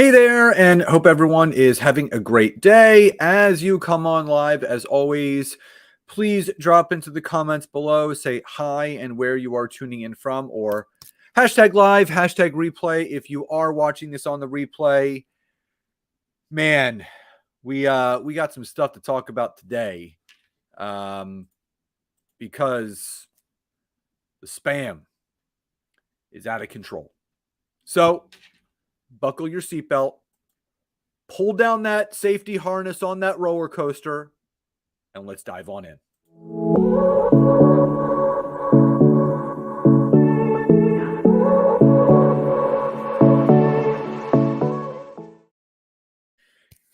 Hey there, and hope everyone is having a great day. As you come on live, as always, please drop into the comments below, say hi and where you are tuning in from, or hashtag live, hashtag replay. If you are watching this on the replay, man, we got some stuff to talk about today, because the spam is out of control. So buckle your seatbelt. Pull down that safety harness on that roller coaster, and let's dive on in.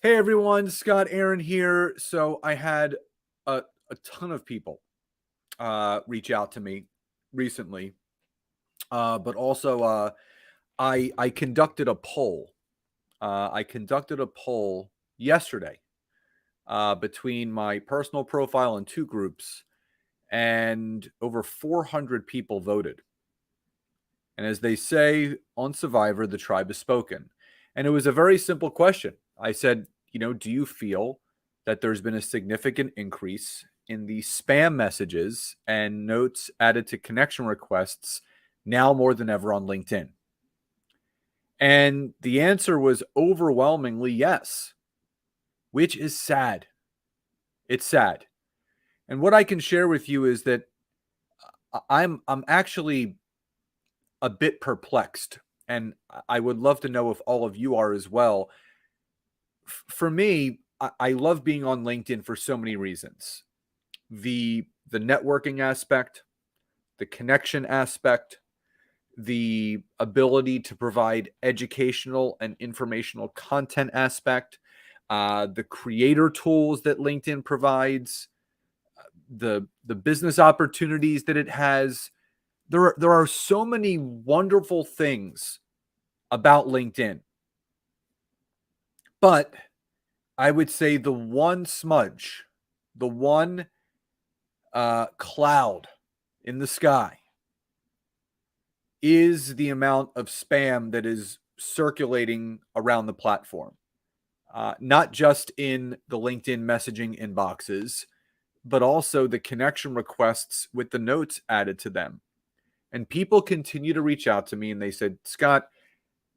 Hey everyone, Scott Aaron here. So I had a ton of people reach out to me recently, but also I conducted a poll. I conducted a poll yesterday between my personal profile and two groups, and over 400 people voted. And as they say on Survivor, the tribe has spoken. And it was a very simple question. I said, do you feel that there's been a significant increase in the spam messages and notes added to connection requests now more than ever on LinkedIn? And the answer was overwhelmingly yes, which is sad. It's sad. And what I can share with you is that I'm actually a bit perplexed, and I would love to know if all of you are as well. For me, I love being on LinkedIn for so many reasons. The networking aspect, the connection aspect, the ability to provide educational and informational content aspect, the creator tools that LinkedIn provides, the business opportunities that it has. There are so many wonderful things about LinkedIn. But I would say the one smudge, the one cloud in the sky is the amount of spam that is circulating around the platform. Not just in the LinkedIn messaging inboxes, but also the connection requests with the notes added to them. And people continue to reach out to me and they said, Scott,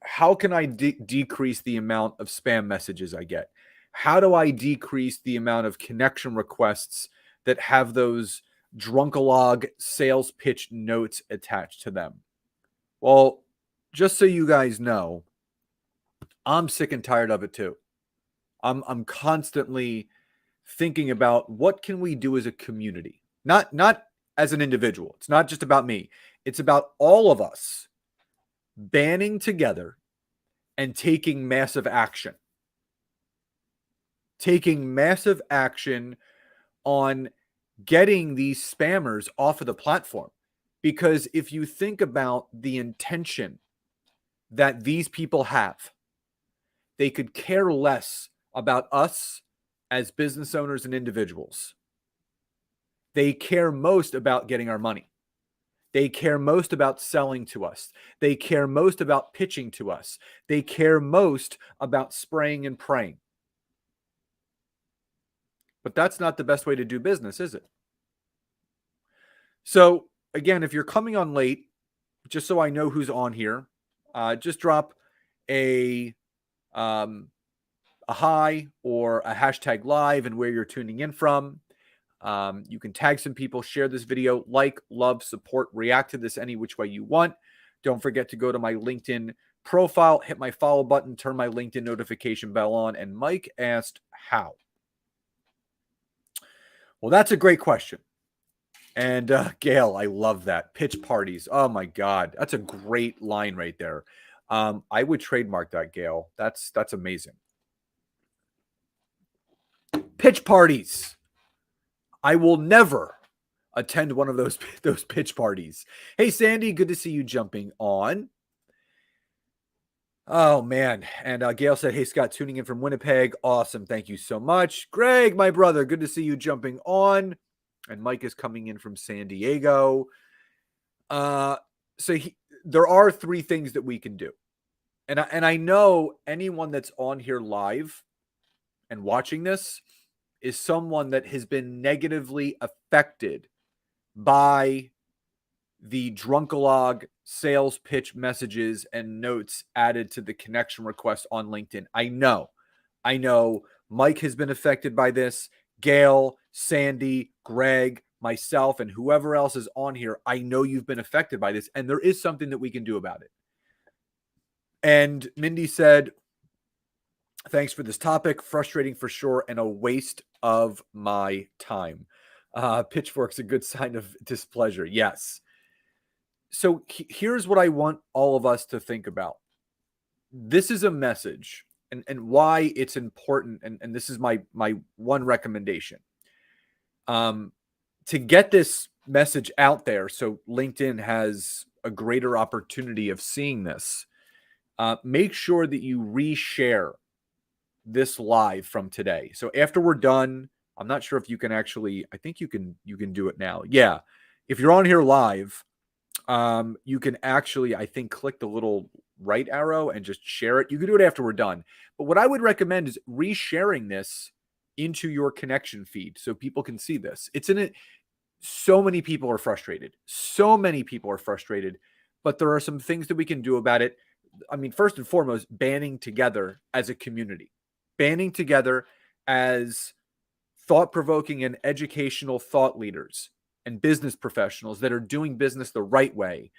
how can I decrease the amount of spam messages I get? How do I decrease the amount of connection requests that have those drunkalog sales pitch notes attached to them? Well, just so you guys know, I'm sick and tired of it too. I'm constantly thinking about what can we do as a community, not as an individual. It's not just about me. It's about all of us banding together and taking massive action. Taking massive action on getting these spammers off of the platform. Because if you think about the intention that these people have, they could care less about us as business owners and individuals. They care most about getting our money. They care most about selling to us. They care most about pitching to us. They care most about spraying and praying. But that's not the best way to do business, is it? So again, if you're coming on late, just so I know who's on here, just drop a hi or a hashtag live and where you're tuning in from. You can tag some people, share this video, like, love, support, react to this any which way you want. Don't forget to go to my LinkedIn profile, hit my follow button, turn my LinkedIn notification bell on. And Mike asked, how? Well, that's a great question. And Gail, I love that. Pitch parties. Oh my God. That's a great line right there. I would trademark that, Gail. That's amazing. Pitch parties. I will never attend one of those pitch parties. Hey, Sandy, good to see you jumping on. Oh, man. And Gail said, hey, Scott, tuning in from Winnipeg. Awesome. Thank you so much. Greg, my brother, good to see you jumping on. And Mike is coming in from San Diego. There are three things that we can do. And I know anyone that's on here live and watching this is someone that has been negatively affected by the Drunkalog sales pitch messages and notes added to the connection request on LinkedIn. I know Mike has been affected by this. Gail, Sandy, Greg, myself, and whoever else is on here. I know you've been affected by this, and there is something that we can do about it. And Mindy said, thanks for this topic. Frustrating for sure, and a waste of my time. Pitchfork's a good sign of displeasure. Yes. So here's what I want all of us to think about. This is a message, and why it's important, and this is my one recommendation. To get this message out there so LinkedIn has a greater opportunity of seeing this, make sure that you reshare this live from today. So after we're done, I'm not sure if you can actually, I think you can do it now. Yeah. If you're on here live, you can actually, I think, click the little right arrow and just share it. You can do it after we're done. But what I would recommend is resharing this into your connection feed so people can see this. It's in it. So many people are frustrated. But there are some things that we can do about it. I mean, first and foremost, banding together as a community, banding together as thought-provoking and educational thought leaders and business professionals that are doing business the right way,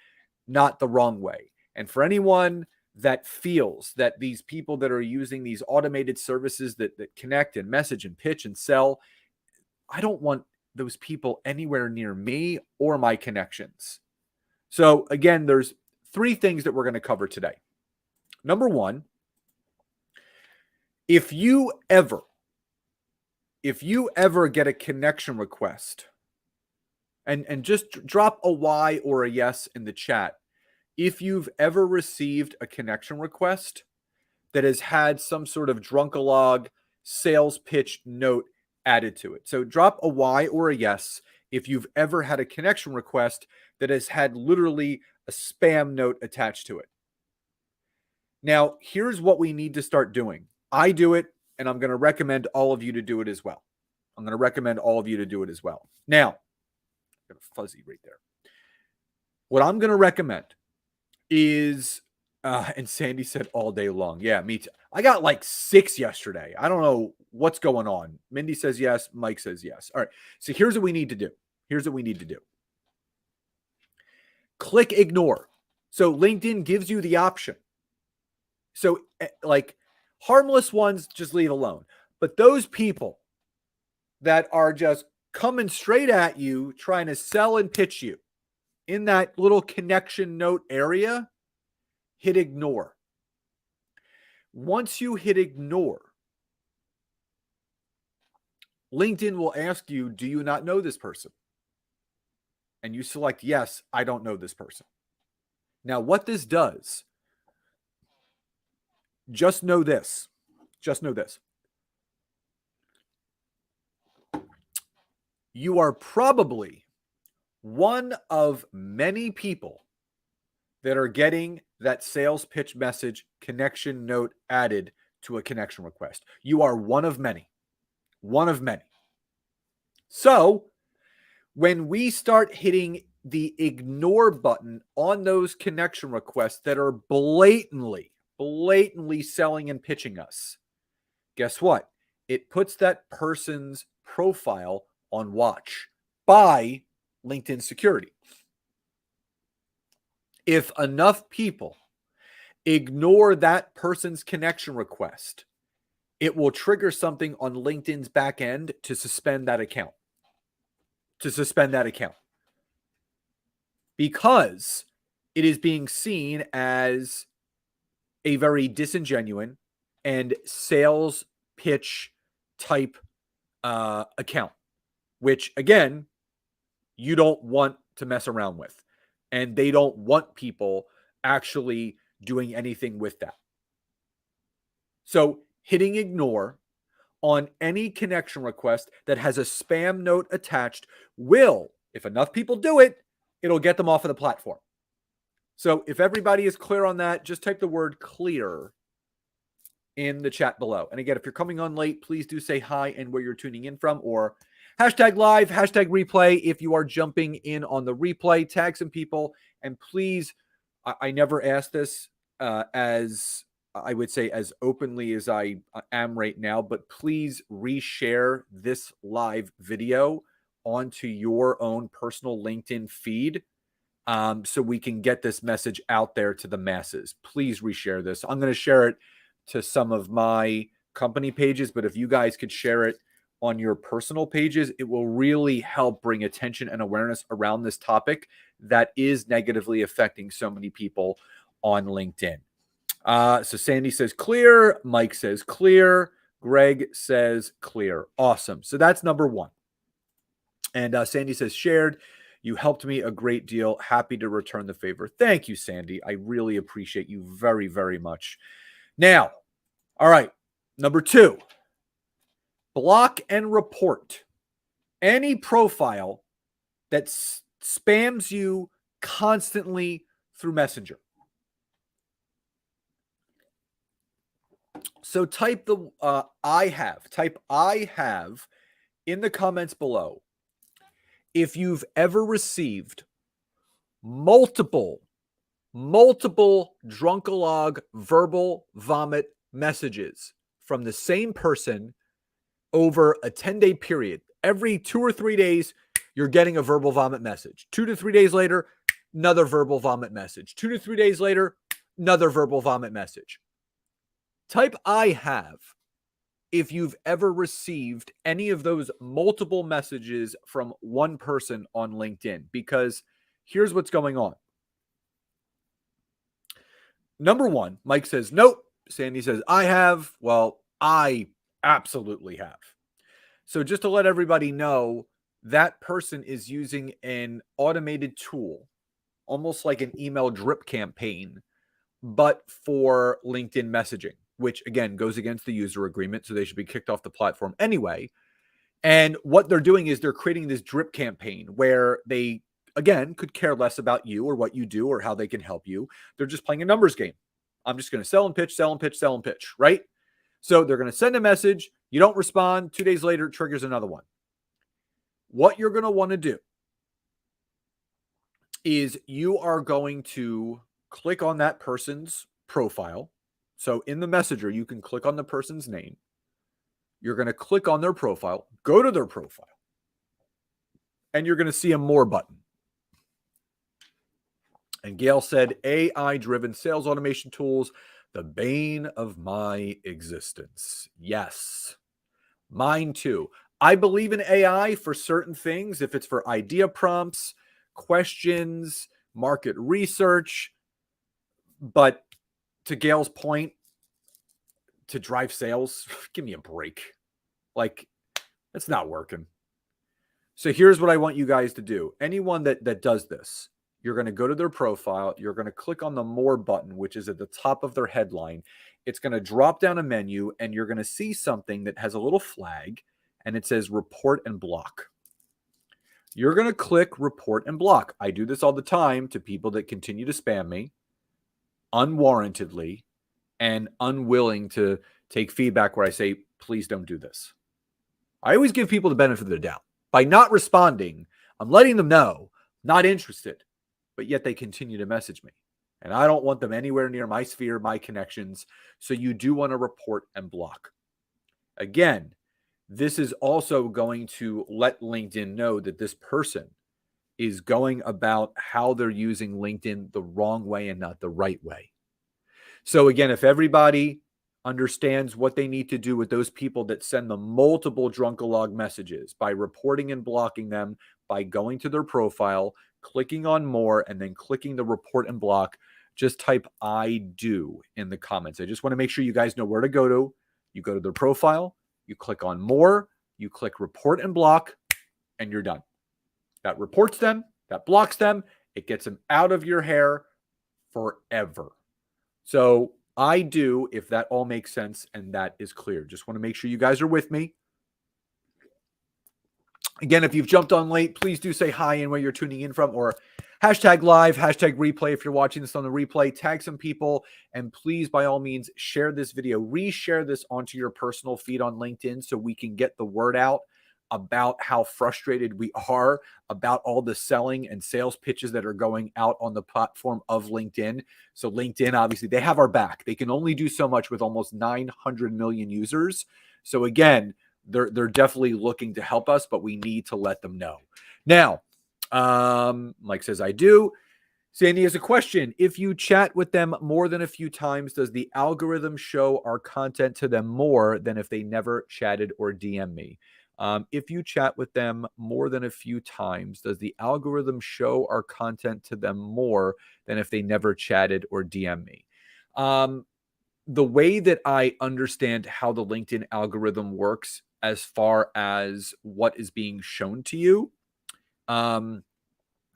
not the wrong way. And for anyone that feels that these people that are using these automated services that connect and message and pitch and sell, I don't want those people anywhere near me or my connections. So again, there's 3 things that we're going to cover today. Number 1, if you ever get a connection request, and just drop a Y or a yes in the chat, if you've ever received a connection request that has had some sort of Drunkalog sales pitch note added to it. So drop a Y or a yes if you've ever had a connection request that has had literally a spam note attached to it. Now, here's what we need to start doing. I do it, and I'm going to recommend all of you to do it as well. Now, got a fuzzy right there. What I'm going to recommend is, and Sandy said all day long. Yeah, me too. I got like 6 yesterday. I don't know what's going on. Mindy says yes. Mike says yes. All right. So here's what we need to do. Click ignore. So LinkedIn gives you the option. So like harmless ones, just leave alone. But those people that are just coming straight at you, trying to sell and pitch you in that little connection note area, hit ignore. Once you hit ignore, LinkedIn will ask you, do you not know this person? And you select yes, I don't know this person. Now, what this does, just know this. You are probably one of many people that are getting that sales pitch message connection note added to a connection request. You are one of many. So when we start hitting the ignore button on those connection requests that are blatantly selling and pitching us, guess what? It puts that person's profile on watch by LinkedIn security. If enough people ignore that person's connection request, it will trigger something on LinkedIn's back end to suspend that account. Because it is being seen as a very disingenuous and sales pitch type account, which again, you don't want to mess around with. And they don't want people actually doing anything with that. So hitting ignore on any connection request that has a spam note attached will, if enough people do it, it'll get them off of the platform. So if everybody is clear on that, just type the word clear in the chat below. And again, if you're coming on late, please do say hi and where you're tuning in from, or hashtag live, hashtag replay. If you are jumping in on the replay, tag some people. And please, I never ask this as I would say as openly as I am right now, but please reshare this live video onto your own personal LinkedIn feed so we can get this message out there to the masses. Please reshare this. I'm going to share it to some of my company pages, but if you guys could share it on your personal pages, it will really help bring attention and awareness around this topic that is negatively affecting so many people on LinkedIn. So Sandy says clear. Mike says clear. Greg says clear. Awesome. So that's number one. And Sandy says shared. You helped me a great deal. Happy to return the favor. Thank you, Sandy. I really appreciate you very, very much. Now, all right, number two, block and report any profile that spams you constantly through Messenger. So type the I have in the comments below if you've ever received multiple drunkalog verbal vomit messages from the same person over a 10-day period. Every 2 or 3 days, you're getting a verbal vomit message. 2 to 3 days later, another verbal vomit message. 2 to 3 days later, another verbal vomit message. Type I have if you've ever received any of those multiple messages from one person on LinkedIn, because here's what's going on. Number one, Mike says, nope. Sandy says, I have. Well, I absolutely have. So just to let everybody know, that person is using an automated tool, almost like an email drip campaign, but for LinkedIn messaging, which again goes against the user agreement. So they should be kicked off the platform anyway. And what they're doing is they're creating this drip campaign where they, again, could care less about you or what you do or how they can help you. They're just playing a numbers game. I'm just going to sell and pitch, sell and pitch, sell and pitch, right? So they're going to send a message. You don't respond. 2 days later, it triggers another one. What you're going to want to do is you are going to click on that person's profile. So in the messenger, you can click on the person's name. You're going to click on their profile, go to their profile, and you're going to see a more button. And Gail said, AI-driven sales automation tools, the bane of my existence. Yes, mine too. I believe in AI for certain things. If it's for idea prompts, questions, market research. But to Gail's point, to drive sales, give me a break. Like, it's not working. So here's what I want you guys to do. Anyone that does this, you're going to go to their profile. You're going to click on the more button, which is at the top of their headline. It's going to drop down a menu, and you're going to see something that has a little flag, and it says report and block. You're going to click report and block. I do this all the time to people that continue to spam me unwarrantedly and unwilling to take feedback where I say, please don't do this. I always give people the benefit of the doubt. By not responding, I'm letting them know, not interested, but yet they continue to message me. And I don't want them anywhere near my sphere, my connections. So you do want to report and block. Again, this is also going to let LinkedIn know that this person is going about how they're using LinkedIn the wrong way and not the right way. So again, if everybody understands what they need to do with those people that send them multiple drunkalog messages by reporting and blocking them, by going to their profile, clicking on more, and then clicking the report and block, just type I do in the comments. I just want to make sure you guys know where to go to. You go to their profile, you click on more, you click report and block, and you're done. That reports them, that blocks them, it gets them out of your hair forever. So I do, if that all makes sense and that is clear. Just want to make sure you guys are with me. Again, if you've jumped on late, please do say hi and where you're tuning in from, or Hashtag live, hashtag replay. If you're watching this on the replay, tag some people, and please, by all means, share this video. Reshare this onto your personal feed on LinkedIn so we can get the word out about how frustrated we are about all the selling and sales pitches that are going out on the platform of LinkedIn. So LinkedIn, obviously, they have our back. They can only do so much with almost 900 million users. So again, they're definitely looking to help us, but we need to let them know. Now, Mike says, I do. Sandy has a question. If you chat with them more than a few times, does the algorithm show our content to them more than if they never chatted or DM me? If you chat with them more than a few times, does the algorithm show our content to them more than if they never chatted or DM me? The way that I understand how the LinkedIn algorithm works as far as what is being shown to you,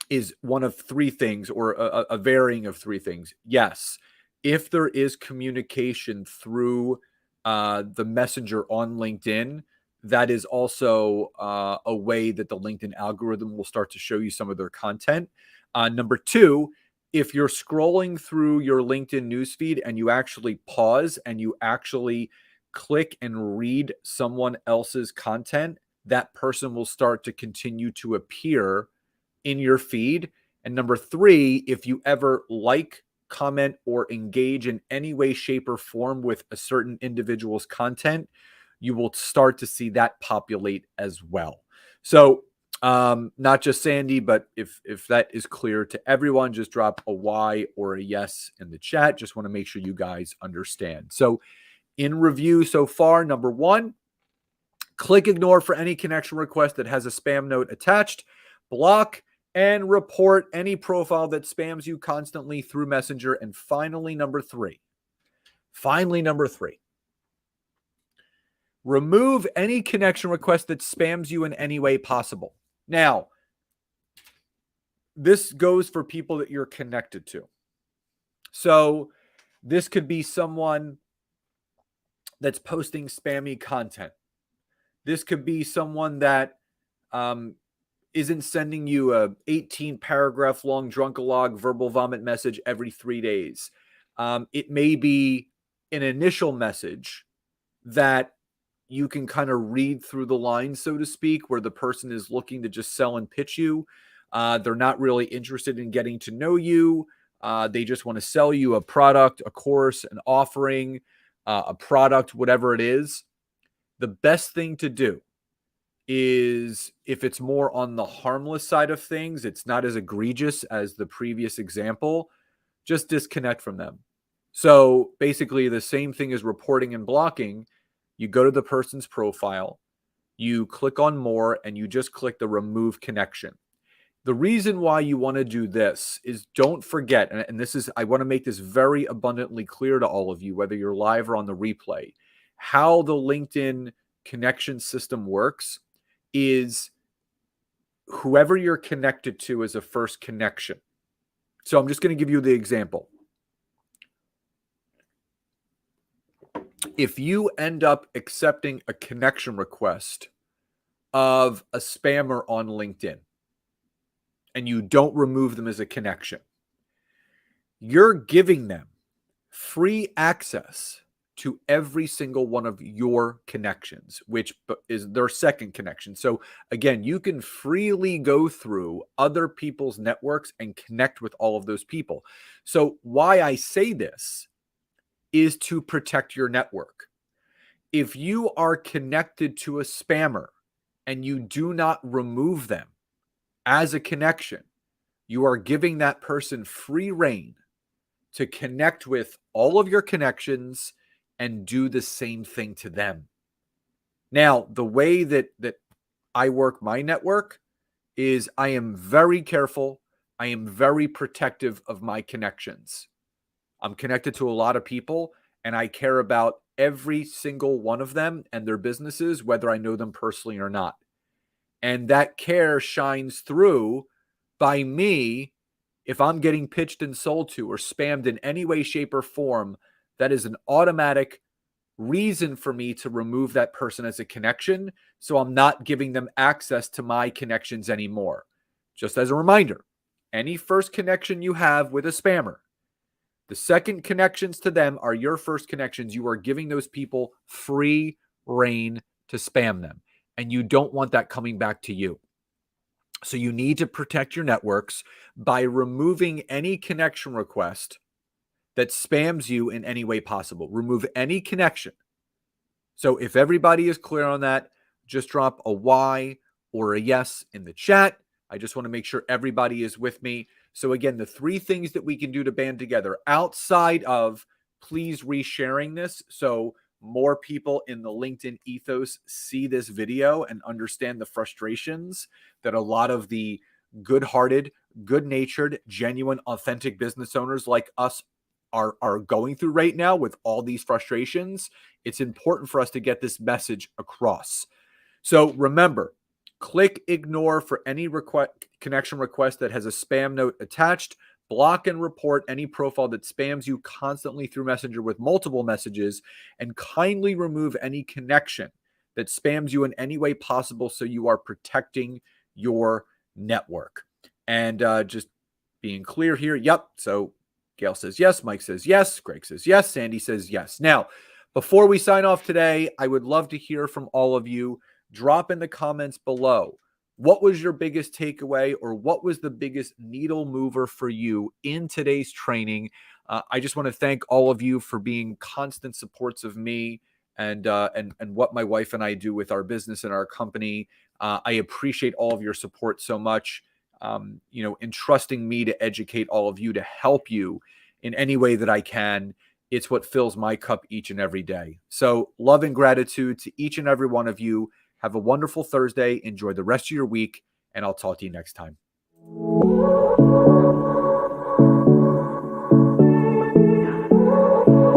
is one of three things, or a varying of three things. Yes, if there is communication through the messenger on LinkedIn, that is also a way that the LinkedIn algorithm will start to show you some of their content. Number two, if you're scrolling through your LinkedIn newsfeed and you actually pause and you actually click and read someone else's content, that person will start to continue to appear in your feed. And number three, if you ever like, comment, or engage in any way, shape, or form with a certain individual's content, you will start to see that populate as well. So not just Sandy, but if that is clear to everyone, just drop a Y or a yes in the chat. Just want to make sure you guys understand. So in review so far, number one, click ignore for any connection request that has a spam note attached. Block and report any profile that spams you constantly through Messenger. And finally, number three, remove any connection request that spams you in any way possible. Now, this goes for people that you're connected to. So this could be someone that's posting spammy content. This could be someone that isn't sending you a 18 paragraph long drunkalog verbal vomit message every 3 days. It may be an initial message that you can kind of read through the lines, so to speak, where the person is looking to just sell and pitch you. They're not really interested in getting to know you. They just want to sell you a product, a course, an offering, a product, whatever it is. The best thing to do is, if it's more on the harmless side of things, it's not as egregious as the previous example, just disconnect from them. So basically the same thing as reporting and blocking. You go to the person's profile, you click on more, and you just click the remove connection. The reason why you want to do this is, don't forget, and this is, I want to make this very abundantly clear to all of you, whether you're live or on the replay, how the LinkedIn connection system works is whoever you're connected to is a first connection. So I'm just going to give you the example. If you end up accepting a connection request of a spammer on LinkedIn and you don't remove them as a connection, you're giving them free access to every single one of your connections, which is their second connection. So again, you can freely go through other people's networks and connect with all of those people. So why I say this is to protect your network. If you are connected to a spammer and you do not remove them as a connection, you are giving that person free rein to connect with all of your connections and do the same thing to them. Now, the way that I work my network is I am very careful. I am very protective of my connections. I'm connected to a lot of people, and I care about every single one of them and their businesses, whether I know them personally or not. And that care shines through by me. If I'm getting pitched and sold to or spammed in any way, shape, or form, that is an automatic reason for me to remove that person as a connection. So I'm not giving them access to my connections anymore. Just as a reminder, any first connection you have with a spammer, the second connections to them are your first connections. You are giving those people free reign to spam them, and you don't want that coming back to you. So you need to protect your networks by removing any connection request that spams you in any way possible. Remove any connection. So if everybody is clear on that, just drop a Y or a yes in the chat. I just want to make sure everybody is with me. So again, the three things that we can do to band together outside of please resharing this so more people in the LinkedIn ethos see this video and understand the frustrations that a lot of the good-hearted, good-natured, genuine, authentic business owners like us are going through right now with all these frustrations. It's important for us to get this message across. So remember, click ignore for any connection request that has a spam note attached. Block and report any profile that spams you constantly through Messenger with multiple messages, and kindly remove any connection that spams you in any way possible so you are protecting your network. And just being clear here, yep, so Gail says yes, Mike says yes, Greg says yes, Sandy says yes. Now, before we sign off today, I would love to hear from all of you. Drop in the comments below. What was your biggest takeaway, or what was the biggest needle mover for you in today's training? I just want to thank all of you for being constant supports of me and what my wife and I do with our business and our company. I appreciate all of your support so much. Entrusting me to educate all of you, to help you in any way that I can. It's what fills my cup each and every day. So love and gratitude to each and every one of you. Have a wonderful Thursday. Enjoy the rest of your week, and I'll talk to you next time.